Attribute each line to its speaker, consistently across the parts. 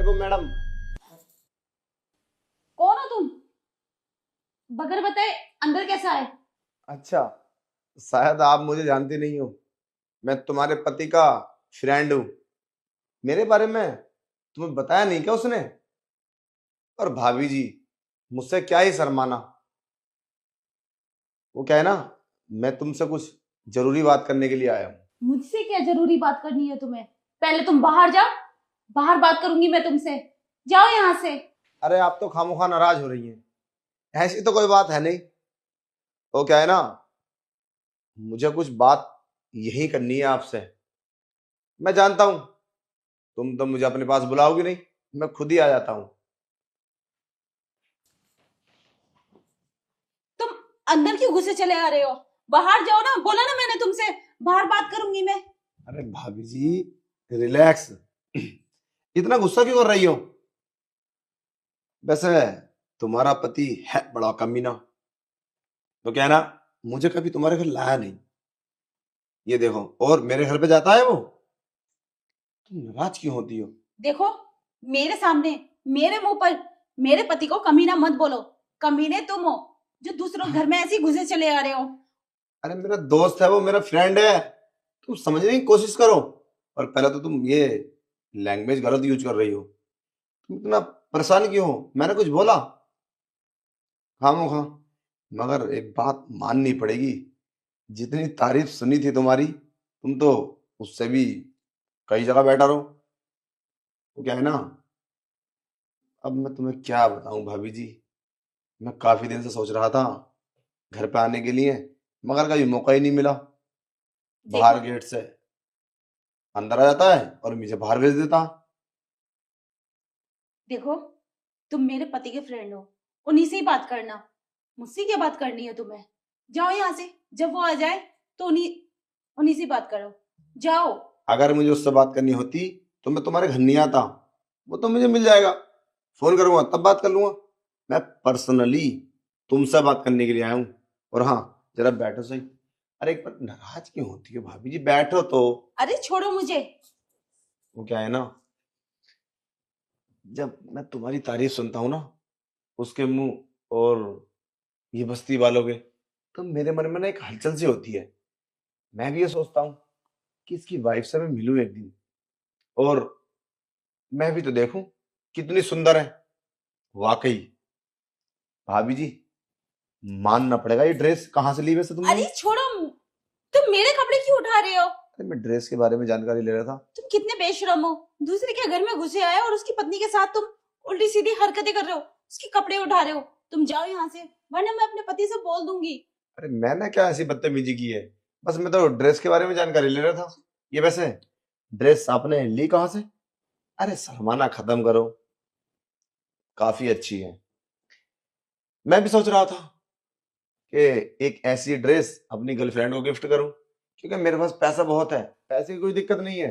Speaker 1: वालेकुम मैडम।
Speaker 2: कौन हो तुम? बगैर बताए अंदर कैसा है?
Speaker 1: अच्छा, शायद आप मुझे जानती नहीं हो। मैं तुम्हारे पति का फ्रेंड हूँ। मेरे बारे में तुम्हें बताया नहीं क्या उसने? और भाभी जी, मुझसे क्या ही शर्माना। वो क्या है ना, मैं तुमसे कुछ जरूरी बात करने के लिए आया हूँ।
Speaker 2: मुझसे क्या जरूरी बात करनी है तुम्हें? पहले तुम बाहर जाओ, बाहर बात करूंगी मैं तुमसे। जाओ यहाँ से।
Speaker 1: अरे आप तो खामोखा नाराज हो रही हैं। ऐसी तो कोई बात है नहीं। वो क्या है ना, मुझे कुछ बात यही करनी है आपसे। मैं जानता हूँ तुम तो मुझे अपने पास बुलाओगी नहीं, मैं खुद ही आ जाता हूँ।
Speaker 2: तुम अंदर क्यों घुसे चले आ रहे हो? बाहर जाओ ना, बोला ना मैंने तुमसे। बाहर बात करूंगी मैं।
Speaker 1: अरे भाभी जी, रिलैक्स। इतना गुस्सा क्यों कर रही हो? वैसे तुम्हारा पति है बड़ा कमीना। तो क्या है ना, मुझे कभी तुम्हारे घर लाया नहीं। ये देखो, और मेरे घर पे जाता है वो। तुम नाराज क्यों होती हो?
Speaker 2: देखो, मेरे सामने, मेरे मुंह पर मेरे पति को कमीना मत बोलो। कमीने तुम हो जो दूसरों के घर में ऐसे ही घुसे चले आ रहे हो।
Speaker 1: अरे मेरा दोस्त है वो, मेरा फ्रेंड है। तुम समझने की कोशिश करो। और पहले तो तुम ये लैंग्वेज गलत यूज कर रही हो। तुम इतना परेशान क्यों हो? मैंने कुछ बोला? खामोखा। मगर एक बात माननी पड़ेगी, जितनी तारीफ सुनी थी तुम्हारी, तुम तो उससे भी कई जगह बैठा रहो। तो क्या है ना, अब मैं तुम्हें क्या बताऊं भाभी जी। मैं काफी दिन से सोच रहा था घर पे आने के लिए, मगर कभी मौका ही नहीं मिला। बाहर
Speaker 2: देखो,
Speaker 1: गेट से अंदर आ जाता है और मुझे बाहर भेज देता।
Speaker 2: देखो, तुम मेरे पति के फ्रेंड हो। उन्हीं से ही बात करना। मुझसे क्या बात करनी है तुम्हें? जाओ यहाँ से। जब वो आ जाए तो उन्हीं उन्हीं से बात करो। जाओ।
Speaker 1: अगर मुझे उससे बात करनी होती तो मैं तुम्हारे घर नहीं आता। वो तो मुझे मिल जाएगा, फोन करूंगा तब बात कर लूंगा। मैं पर्सनली तुमसे बात करने के लिए आया हूँ। और हाँ, जरा बैठो सही। अरे एक बार नाराज क्यों होती है भाभी जी, बैठो तो।
Speaker 2: अरे छोड़ो मुझे।
Speaker 1: वो क्या है ना, जब मैं तुम्हारी तारीफ सुनता हूँ ना उसके मुंह और ये बस्ती वालों के, तो मेरे मन में ना एक हलचल सी होती है। मैं भी ये सोचता हूँ कि इसकी वाइफ से मैं मिलूं एक दिन, और मैं भी तो देखूं कितनी सुंदर है। वाकई भाभी जी, मानना पड़ेगा, ये ड्रेस कहाँ से ली वैसे तुमने?
Speaker 2: अरे छोड़ो। तुम मेरे कपड़े क्यों उठा रहे हो?
Speaker 1: अरे मैं ड्रेस के बारे में जानकारी ले रहा था।
Speaker 2: तुम कितने बेशरम हो। दूसरे के घर में घुसे आए और उसकी पत्नी के साथ तुम उल्टी सीधी हरकतें कर रहे हो। उसके कपड़े उठा रहे हो। तुम जाओ यहाँ से, वरना मैं अपने पति से बोल दूंगी।
Speaker 1: अरे मैंने क्या ऐसी बदतमीजी की है? बस मैं तो ड्रेस के बारे में जानकारी ले रहा था। ये वैसे ड्रेस आपने ली कहाँ से? अरे शर्माना खत्म करो, काफी अच्छी है। मैं भी सोच रहा था कि एक ऐसी ड्रेस अपनी गर्लफ्रेंड को गिफ्ट करूं, क्योंकि मेरे पास पैसा बहुत है, पैसे की कोई दिक्कत नहीं है।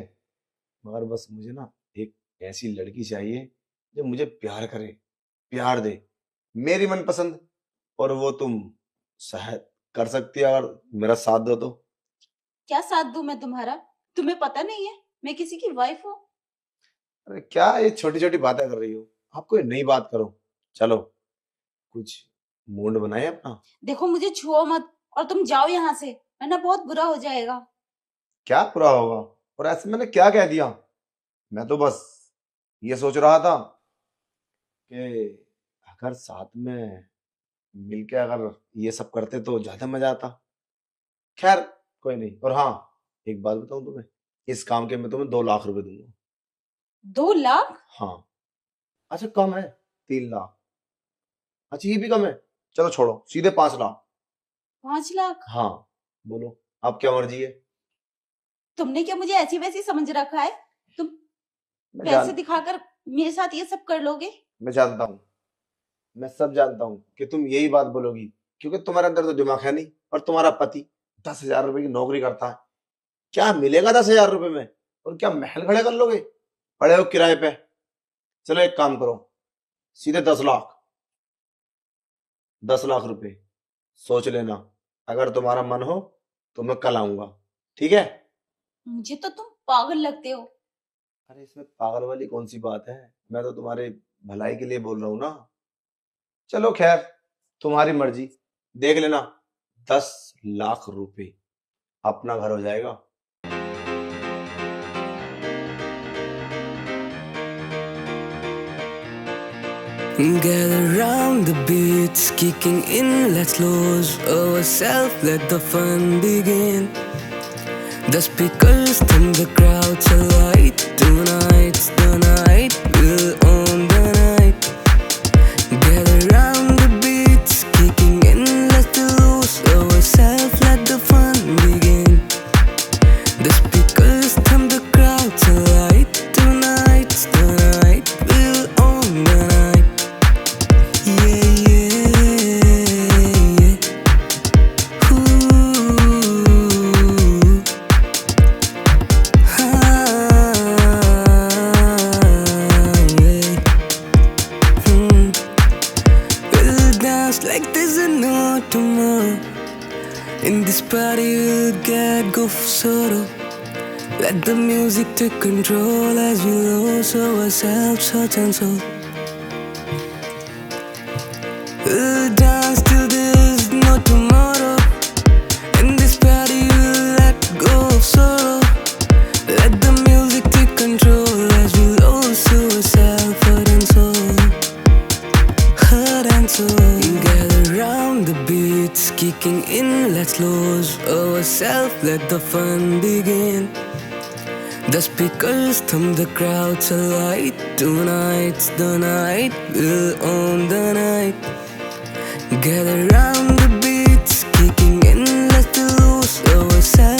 Speaker 1: मगर बस मुझे ना एक ऐसी लड़की चाहिए जो मुझे प्यार करे, प्यार दे, मेरी मनपसंद। और वो तुम शायद कर सकती है अगर मेरा साथ दो तो।
Speaker 2: क्या साथ दूं मैं तुम्हारा? तुम्हें पता नहीं है मैं किसी की वाइफ हूँ?
Speaker 1: अरे क्या ये छोटी छोटी बातें कर रही हो? आप कोई नई बात करो। चलो, कुछ मूड बनाए अपना।
Speaker 2: देखो, मुझे छुओ मत। और तुम जाओ यहाँ से, वरना बहुत बुरा हो जाएगा।
Speaker 1: क्या पूरा होगा? और ऐसे मैंने क्या कह दिया? मैं तो बस ये सोच रहा था कि अगर साथ में मिलके अगर ये सब करते तो ज्यादा मजा आता। खैर, कोई नहीं। और हाँ, एक बात बताऊं तुम्हें, इस काम के मैं तुम्हें 2 लाख रुपए दूंगा।
Speaker 2: 2 लाख?
Speaker 1: हाँ। अच्छा कम है, 3 लाख। अच्छा ये भी कम है, चलो छोड़ो, सीधे 5 लाख।
Speaker 2: 5 लाख?
Speaker 1: हाँ, बोलो, आप क्या मर्जी है।
Speaker 2: तुमने क्या मुझे ऐसी वैसी समझ रखा है? तुम
Speaker 1: मैं
Speaker 2: पैसे
Speaker 1: जान
Speaker 2: दिखाकर मेरे साथ ये सब कर लोगे?
Speaker 1: मैं जानता हूँ, मैं सब जानता हूँ कि तुम यही बात बोलोगी, क्योंकि तुम्हारे अंदर तो दिमाग है नहीं। और तुम्हारा पति 10,000 रुपए की नौकरी करता है। क्या मिलेगा 10,000 रुपए में? और क्या महल खड़े कर लोगे? पड़े हो किराए पे। चलो एक काम करो, सीधे 10 लाख। 10 लाख रुपए सोच लेना। अगर तुम्हारा मन हो तो मैं कल आऊंगा, ठीक है?
Speaker 2: मुझे तो तुम पागल लगते हो।
Speaker 1: अरे इसमें पागल वाली कौन सी बात है, मैं तो तुम्हारे भलाई के लिए बोल रहा हूँ ना। चलो खैर, तुम्हारी मर्जी, देख लेना, 10 लाख रुपए अपना घर हो जाएगा।
Speaker 3: Gather round the beats, kicking in, let's lose ourselves, let the fun begin. The speakers thumb the crowds alight. Tonight's the night, we'll own the night. Gather round the beats, kicking in, let's lose ourselves, let the fun begin. The speakers thumb the crowds alight. Tonight's the night, we'll own the night. Yeah, yeah, yeah. Ooh. We'll dance like there's no tomorrow. In this party we'll get go for sorrow. Let the music take control as we lose ourselves, heart and soul. We'll dance till there's no tomorrow. In this party we'll let go of sorrow. Let the music take control as we lose ourselves, heart and soul. Heart and soul. Gather round the beats, kicking in, let's lose ourselves, let the fun begin. The speakers thumb the crowds alight. Tonight's the night, we'll own the night. Gather round the beats, kicking in, let's lose ourselves.